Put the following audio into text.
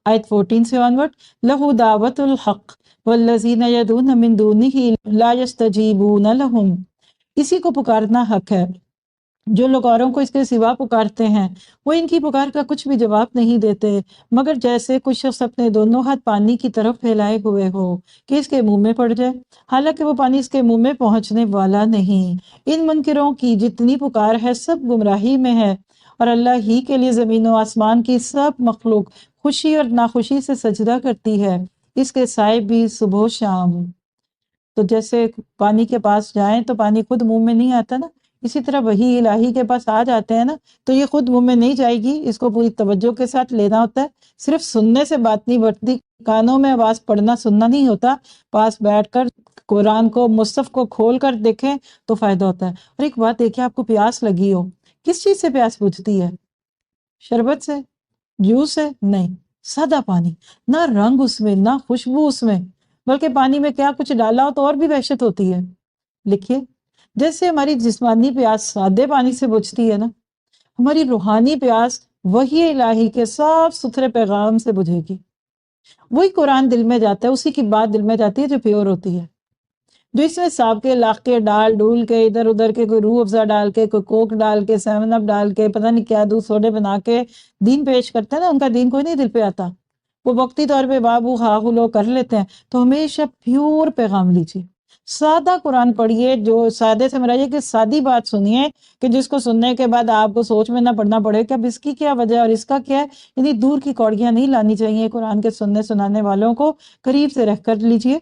آیت 14 سے آنورڈ، لہو دعوت الحق والذین یدعون من دونہ لا یستجیبون لہم، اسی کو پکارنا حق ہے، جو لوگ اوروں کو اس کے سوا پکارتے ہیں وہ ان کی پکار کا کچھ بھی جواب نہیں دیتے مگر جیسے کچھ شخص اپنے دونوں ہاتھ پانی کی طرف پھیلائے ہوئے ہو کہ اس کے منہ میں پڑ جائے، حالانکہ وہ پانی اس کے منہ میں پہنچنے والا نہیں۔ ان منکروں کی جتنی پکار ہے سب گمراہی میں ہے، اور اللہ ہی کے لیے زمین و آسمان کی سب مخلوق خوشی اور ناخوشی سے سجدہ کرتی ہے، اس کے سائے بھی صبح و شام۔ تو جیسے پانی کے پاس جائیں تو پانی خود منہ میں نہیں آتا نا، اسی طرح وہی الہی کے پاس آ جاتے ہیں نا تو یہ خود منہ میں نہیں جائے گی، اس کو پوری توجہ کے ساتھ لینا ہوتا ہے، صرف سننے سے بات نہیں بڑھتی، کانوں میں آواز پڑھنا سننا نہیں ہوتا، پاس بیٹھ کر قرآن کو مصحف کو کھول کر دیکھیں تو فائدہ ہوتا ہے۔ اور ایک بات دیکھیں، آپ کو پیاس لگی ہو، کس چیز سے پیاس بجھتی ہے؟ شربت سے؟ جوس سے؟ نہیں، سادہ پانی، نہ رنگ اس میں نہ خوشبو اس میں، بلکہ پانی میں کیا کچھ ڈالا ہو تو اور بھی وحشت ہوتی ہے۔ لکھیے، جیسے ہماری جسمانی پیاس سادے پانی سے بجھتی ہے نا، ہماری روحانی پیاس وہی الہی کے صاف ستھرے پیغام سے بجھے گی۔ وہی قرآن دل میں جاتا ہے، اسی کی بات دل میں جاتی ہے جو پیور ہوتی ہے، جو اس میں سابقے لاخ ڈال ڈول کے ادھر ادھر کے، کوئی روح افزا ڈال کے، کوئی کوک ڈال کے، سیون اپ ڈال کے، پتہ نہیں کیا دودھ سوڈے بنا کے دین پیش کرتے ہیں نا، ان کا دین کوئی نہیں دل پہ آتا، وہ وقتی طور پہ بابو خواہ لوگ کر لیتے ہیں۔ تو ہمیشہ پیور پیغام لیجیے، سادہ قرآن پڑھیے، جو سادے سے مراد یہ کہ سادی بات سنیے کہ جس کو سننے کے بعد آپ کو سوچ میں نہ پڑنا پڑے کہ اب اس کی کیا وجہ اور اس کا کیا ہے، یعنی دور کی کوڑیاں نہیں لانی چاہیے، قرآن کے سننے سنانے والوں کو قریب سے رہ کر لیجیے۔